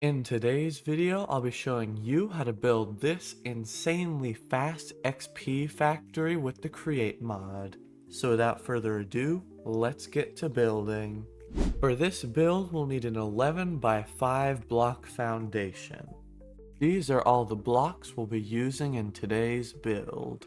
In today's video, I'll be showing you how to build this insanely fast XP factory with the Create mod. So without further ado, let's get to building. For this build, we'll need an 11 by 5 block foundation. These are all the blocks we'll be using in today's build.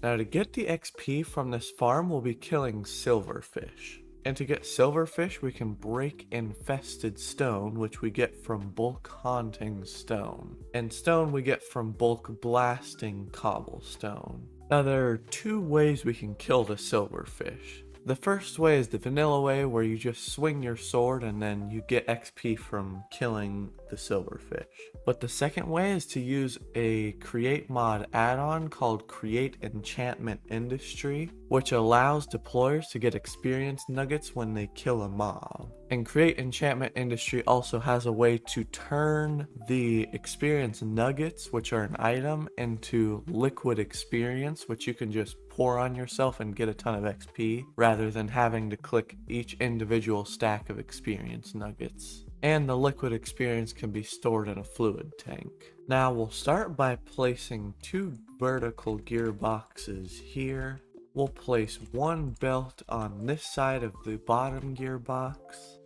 Now to get the XP from this farm, we'll be killing silverfish. And to get silverfish, we can break infested stone, which we get from bulk haunting stone. And stone we get from bulk blasting cobblestone. Now there are two ways we can kill the silverfish. The first way is the vanilla way, where you just swing your sword and then you get XP from killing the silverfish. But the second way is to use a Create mod add-on called Create Enchantment Industry, which allows deployers to get experience nuggets when they kill a mob. And Create Enchantment Industry also has a way to turn the experience nuggets, which are an item, into liquid experience, which you can just pour on yourself and get a ton of XP, rather than having to click each individual stack of experience nuggets. And the liquid experience can be stored in a fluid tank. Now we'll start by placing two vertical gearboxes here. We'll place one belt on this side of the bottom gearbox.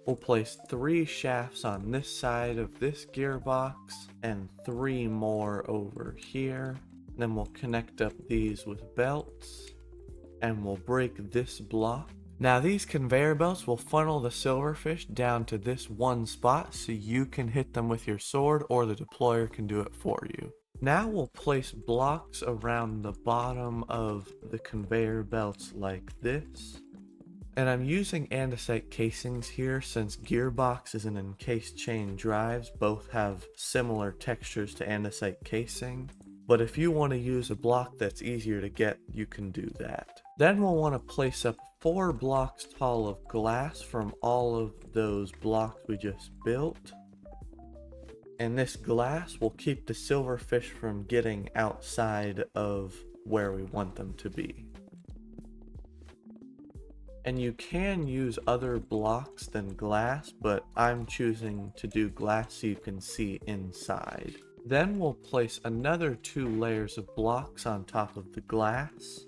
We'll place 3 shafts on this side of this gearbox and 3 more over here. Then we'll connect up these with belts and we'll break this block. Now these conveyor belts will funnel the silverfish down to this one spot so you can hit them with your sword, or the deployer can do it for you. Now we'll place blocks around the bottom of the conveyor belts like this. And I'm using andesite casings here since gearboxes and encased chain drives both have similar textures to andesite casing. But if you want to use a block that's easier to get, you can do that. Then we'll want to place up 4 blocks tall of glass from all of those blocks we just built. And this glass will keep the silverfish from getting outside of where we want them to be. And you can use other blocks than glass, but I'm choosing to do glass so you can see inside. Then we'll place another 2 layers of blocks on top of the glass.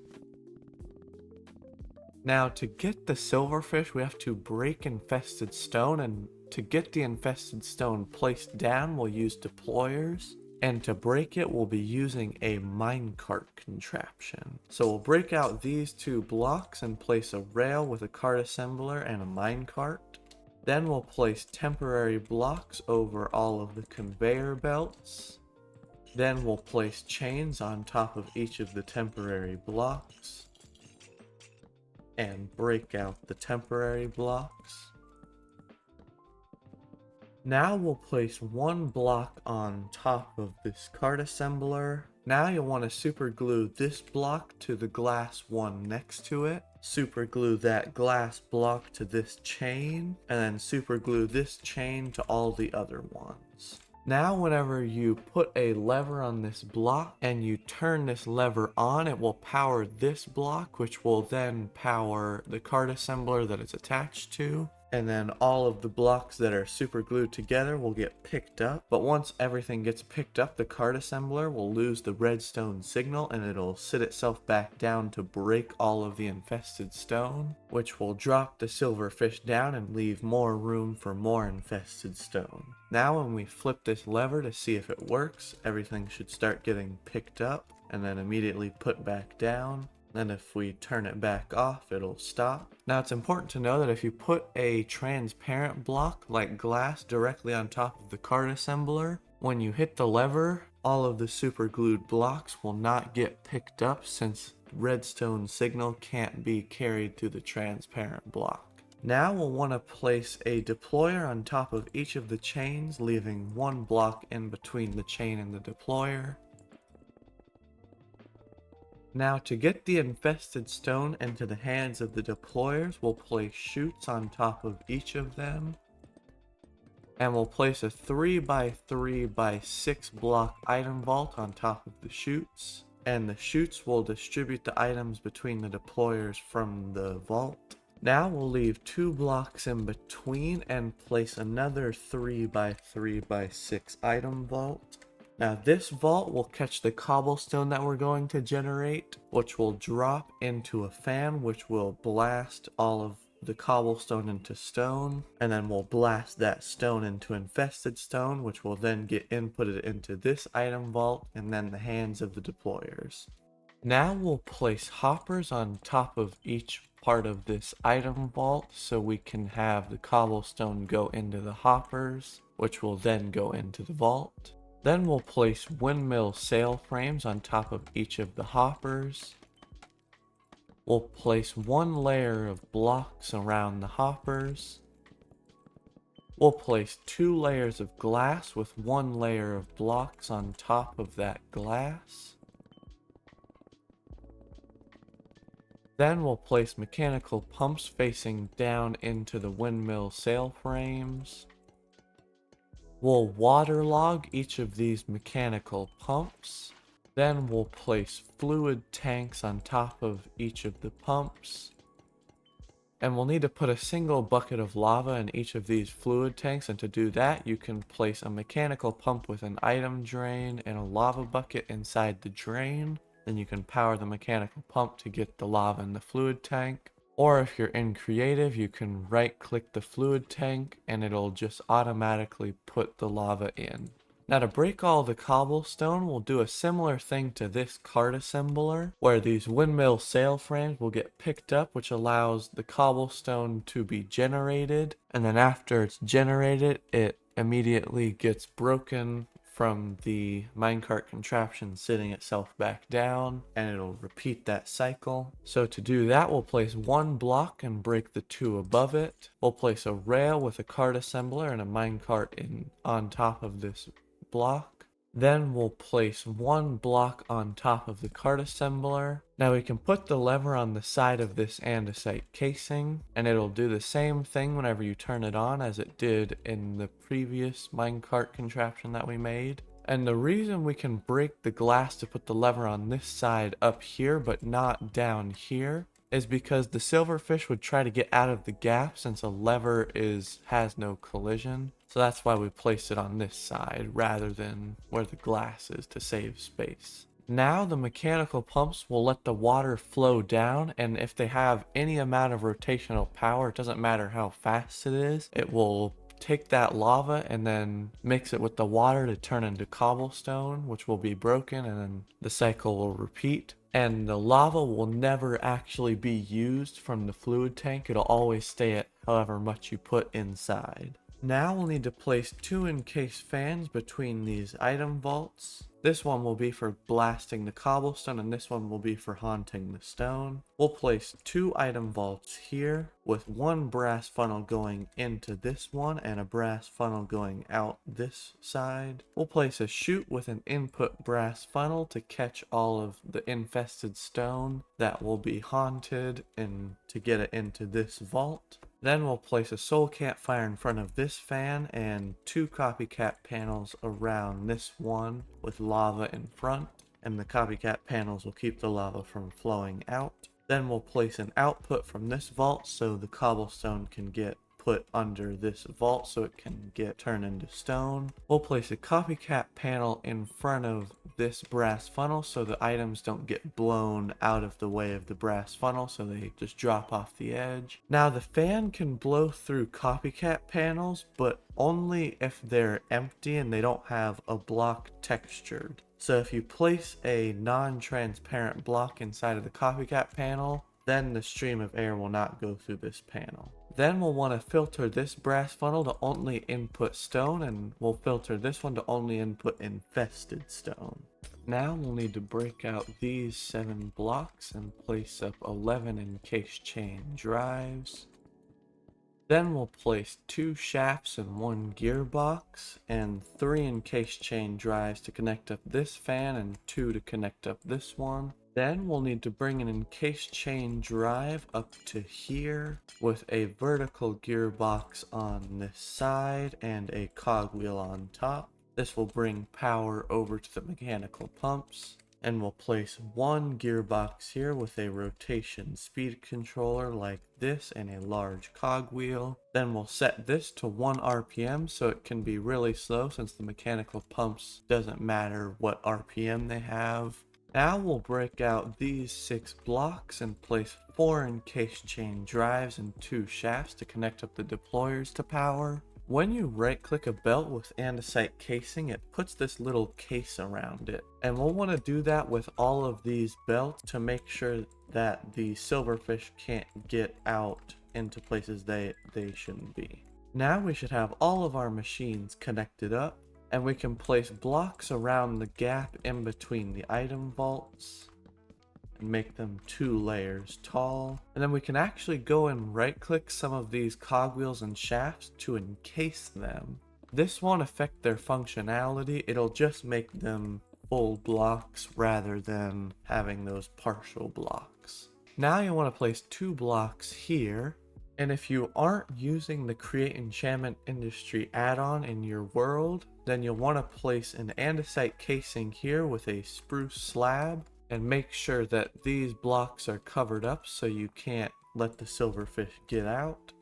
Now to get the silverfish, we have to break infested stone, and to get the infested stone placed down, we'll use deployers. And to break it, we'll be using a minecart contraption. So we'll break out these 2 blocks and place a rail with a cart assembler and a minecart. Then we'll place temporary blocks over all of the conveyor belts. Then we'll place chains on top of each of the temporary blocks and break out the temporary blocks. Now we'll place 1 block on top of this cart assembler. Now you'll want to super glue this block to the glass one next to it. Super glue that glass block to this chain, and then super glue this chain to all the other ones. Now whenever you put a lever on this block and you turn this lever on, it will power this block, which will then power the cart assembler that it's attached to. And then all of the blocks that are super glued together will get picked up. But once everything gets picked up, the cart assembler will lose the redstone signal and it'll sit itself back down to break all of the infested stone, which will drop the silverfish down and leave more room for more infested stone. Now when we flip this lever to see if it works, everything should start getting picked up and then immediately put back down. Then if we turn it back off, it'll stop. Now it's important to know that if you put a transparent block like glass directly on top of the cart assembler, when you hit the lever, all of the super glued blocks will not get picked up since redstone signal can't be carried through the transparent block. Now we'll want to place a deployer on top of each of the chains, leaving 1 block in between the chain and the deployer. Now to get the infested stone into the hands of the deployers, we'll place chutes on top of each of them. And we'll place a 3 by 3 by 6 block item vault on top of the chutes. And the chutes will distribute the items between the deployers from the vault. Now we'll leave 2 blocks in between and place another 3x3x6 item vault. Now this vault will catch the cobblestone that we're going to generate, which will drop into a fan, which will blast all of the cobblestone into stone, and then we'll blast that stone into infested stone, which will then get inputted into this item vault and then the hands of the deployers. Now we'll place hoppers on top of each part of this item vault so we can have the cobblestone go into the hoppers, which will then go into the vault. Then we'll place windmill sail frames on top of each of the hoppers. We'll place 1 layer of blocks around the hoppers. We'll place 2 layers of glass with 1 layer of blocks on top of that glass. Then we'll place mechanical pumps facing down into the windmill sail frames. We'll waterlog each of these mechanical pumps. Then we'll place fluid tanks on top of each of the pumps. And we'll need to put a single bucket of lava in each of these fluid tanks, and to do that you can place a mechanical pump with an item drain and a lava bucket inside the drain. Then you can power the mechanical pump to get the lava in the fluid tank. Or if you're in creative, you can right click the fluid tank and it'll just automatically put the lava in. Now to break all the cobblestone, we'll do a similar thing to this cart assembler, where these windmill sail frames will get picked up, which allows the cobblestone to be generated. And then after it's generated, it immediately gets broken from the minecart contraption sitting itself back down, and it'll repeat that cycle. So to do that, we'll place 1 block and break the 2 above it. We'll place a rail with a cart assembler and a minecart on top of this block. Then we'll place 1 block on top of the cart assembler. Now we can put the lever on the side of this andesite casing, and it'll do the same thing whenever you turn it on as it did in the previous minecart contraption that we made. And the reason we can break the glass to put the lever on this side up here but not down here is because the silverfish would try to get out of the gap since a lever has no collision. So that's why we placed it on this side rather than where the glass is, to save space. Now the mechanical pumps will let the water flow down, and if they have any amount of rotational power, it doesn't matter how fast it is, it will take that lava and then mix it with the water to turn into cobblestone, which will be broken, and then the cycle will repeat. And the lava will never actually be used from the fluid tank. It'll always stay at however much you put inside. Now we'll need to place 2 encased fans between these item vaults. This one will be for blasting the cobblestone, and this one will be for haunting the stone. We'll place 2 item vaults here with 1 brass funnel going into this one and a brass funnel going out this side. We'll place a chute with an input brass funnel to catch all of the infested stone that will be haunted and to get it into this vault. Then we'll place a soul campfire in front of this fan and 2 copycat panels around this one with lava in front, and the copycat panels will keep the lava from flowing out. Then we'll place an output from this vault so the cobblestone can get put under this vault so it can get turned into stone. We'll place a copycat panel in front of this brass funnel so the items don't get blown out of the way of the brass funnel, so they just drop off the edge. Now the fan can blow through copycat panels, but only if they're empty and they don't have a block textured. So if you place a non-transparent block inside of the copycat panel, then the stream of air will not go through this panel. Then we'll want to filter this brass funnel to only input stone, and we'll filter this one to only input infested stone. Now we'll need to break out these 7 blocks and place up 11 encased chain drives. Then we'll place 2 shafts and 1 gearbox and 3 encased chain drives to connect up this fan and 2 to connect up this one. Then we'll need to bring an encased chain drive up to here with a vertical gearbox on this side and a cogwheel on top. This will bring power over to the mechanical pumps. And we'll place one gearbox here with a rotation speed controller like this and a large cogwheel. Then we'll set this to 1 RPM so it can be really slow, since the mechanical pumps doesn't matter what RPM they have. Now we'll break out these 6 blocks and place 4 encased chain drives and 2 shafts to connect up the deployers to power. When you right click a belt with andesite casing, it puts this little case around it. And we'll want to do that with all of these belts to make sure that the silverfish can't get out into places they shouldn't be. Now we should have all of our machines connected up, and we can place blocks around the gap in between the item vaults and make them 2 layers tall. And then we can actually go and right click some of these cogwheels and shafts to encase them. This won't affect their functionality, it'll just make them full blocks rather than having those partial blocks. Now you want to place 2 blocks here. And if you aren't using the Create Enchantment Industry add-on in your world, then you'll want to place an andesite casing here with a spruce slab, and make sure that these blocks are covered up so you can't let the silverfish get out.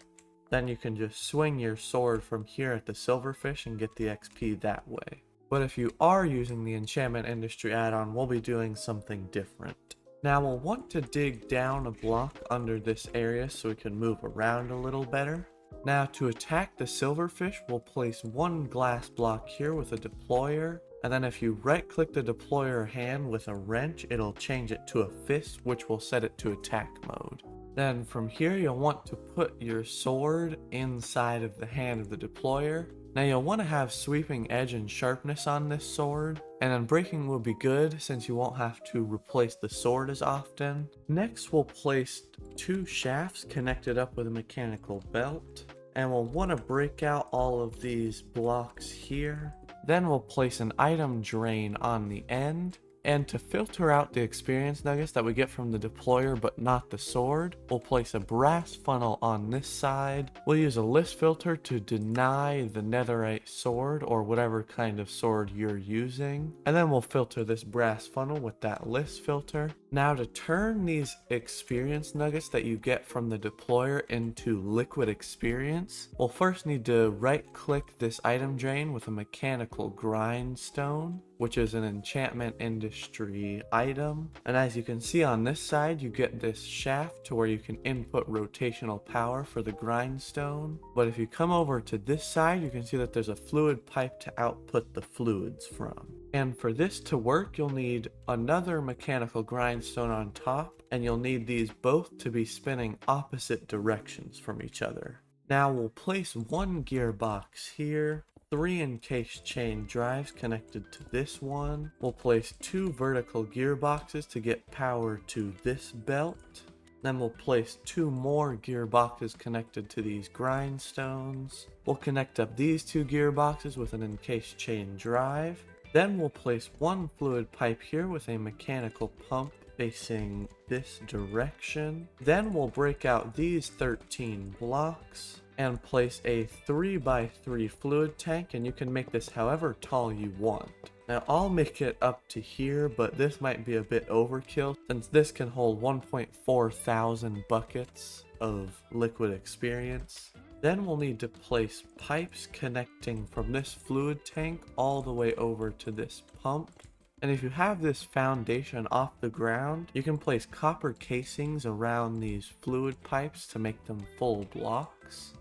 Then you can just swing your sword from here at the silverfish and get the XP that way. But if you are using the Enchantment Industry add-on, we'll be doing something different. Now we'll want to dig down a block under this area so we can move around a little better. Now to attack the silverfish, we'll place 1 glass block here with a deployer, and then if you right click the deployer hand with a wrench, it'll change it to a fist, which will set it to attack mode. Then from here you'll want to put your sword inside of the hand of the deployer. Now you'll want to have sweeping edge and sharpness on this sword, and then breaking will be good since you won't have to replace the sword as often. Next we'll place 2 shafts connected up with a mechanical belt, and we'll want to break out all of these blocks here. Then we'll place an item drain on the end. And to filter out the experience nuggets that we get from the deployer but not the sword, we'll place a brass funnel on this side. We'll use a list filter to deny the netherite sword or whatever kind of sword you're using. And then we'll filter this brass funnel with that list filter. Now to turn these experience nuggets that you get from the deployer into liquid experience, we'll first need to right click this item drain with a mechanical grindstone, which is an Enchantment Industry item. And as you can see on this side, you get this shaft to where you can input rotational power for the grindstone. But if you come over to this side, you can see that there's a fluid pipe to output the fluids from. And for this to work, you'll need another mechanical grindstone on top, and you'll need these both to be spinning opposite directions from each other. Now we'll place 1 gearbox here, 3 encased chain drives connected to this one. We'll place 2 vertical gearboxes to get power to this belt. Then we'll place 2 more gearboxes connected to these grindstones. We'll connect up these 2 gearboxes with an encased chain drive. Then we'll place 1 fluid pipe here with a mechanical pump facing this direction. Then we'll break out these 13 blocks and place a 3x3 fluid tank, and you can make this however tall you want. Now I'll make it up to here, but this might be a bit overkill since this can hold 1.4 thousand buckets of liquid experience. Then we'll need to place pipes connecting from this fluid tank all the way over to this pump. And if you have this foundation off the ground, you can place copper casings around these fluid pipes to make them full blocks.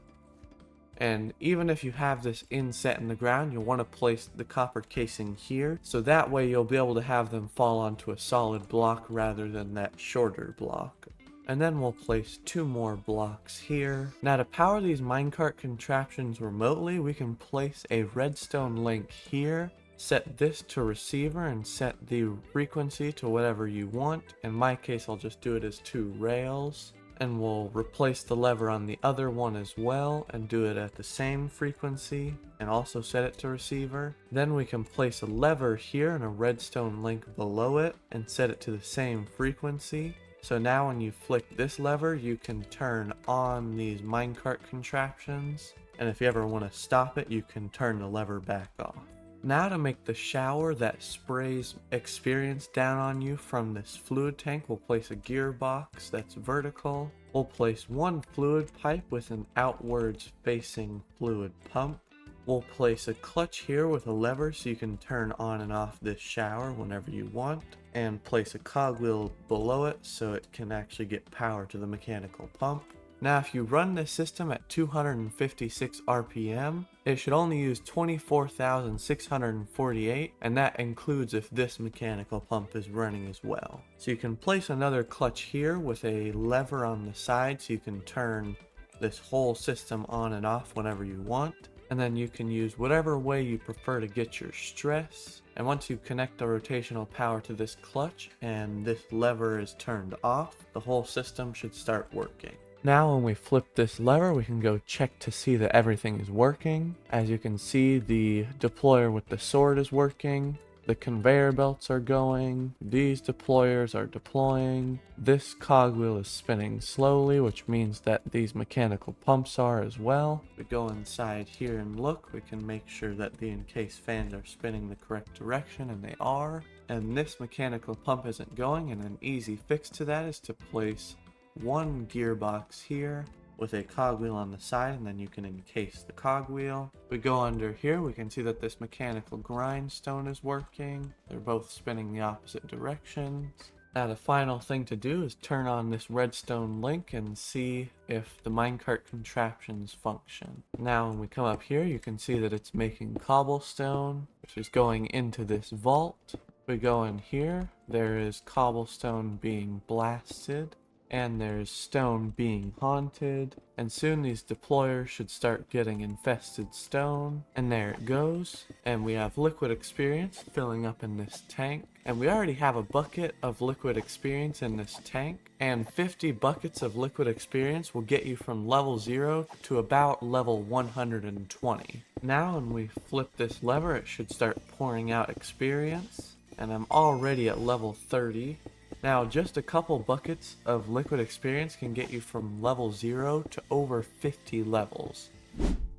And even if you have this inset in the ground, you'll want to place the copper casing here, so that way you'll be able to have them fall onto a solid block rather than that shorter block. And then we'll place 2 more blocks here. Now to power these minecart contraptions remotely, we can place a redstone link here, set this to receiver, and set the frequency to whatever you want. In my case, I'll just do it as 2 rails. And we'll replace the lever on the other one as well and do it at the same frequency and also set it to receiver. Then we can place a lever here and a redstone link below it and set it to the same frequency. So now when you flick this lever, you can turn on these minecart contraptions. And if you ever want to stop it, you can turn the lever back off. Now to make the shower that sprays experience down on you from this fluid tank, we'll place a gearbox that's vertical. We'll place one fluid pipe with an outwards facing fluid pump. We'll place a clutch here with a lever so you can turn on and off this shower whenever you want, and place a cogwheel below it so it can actually get power to the mechanical pump. Now if you run this system at 256 RPM, it should only use 24,648, and that includes if this mechanical pump is running as well. So you can place another clutch here with a lever on the side so you can turn this whole system on and off whenever you want. And then you can use whatever way you prefer to get your stress. And once you connect the rotational power to this clutch and this lever is turned off, the whole system should start working. Now when we flip this lever, we can go check to see that everything is working. As you can see, the deployer with the sword is working. The conveyor belts are going, these deployers are deploying, this cogwheel is spinning slowly, which means that these mechanical pumps are as well. We go inside here and look, we can make sure that the encased fans are spinning the correct direction, and they are. And this mechanical pump isn't going, and an easy fix to that is to place one gearbox here with a cogwheel on the side, and then you can encase the cogwheel. We go under here, we can see that this mechanical grindstone is working. They're both spinning the opposite directions. Now the final thing to do is turn on this redstone link and see if the minecart contraptions function. Now when we come up here, you can see that it's making cobblestone, which is going into this vault. We go in here, there is cobblestone being blasted, and there's stone being haunted, and soon these deployers should start getting infested stone, and there it goes. And we have liquid experience filling up in this tank, and we already have a bucket of liquid experience in this tank, and 50 buckets of liquid experience will get you from level 0 to about level 120. Now when we flip this lever, it should start pouring out experience, and I'm already at level 30. Now, just a couple buckets of liquid experience can get you from level 0 to over 50 levels.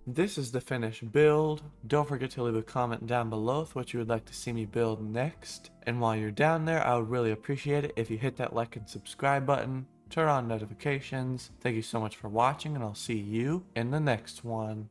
This is the finished build. Don't forget to leave a comment down below with what you would like to see me build next. And while you're down there, I would really appreciate it if you hit that like and subscribe button, turn on notifications. Thank you so much for watching, and I'll see you in the next one.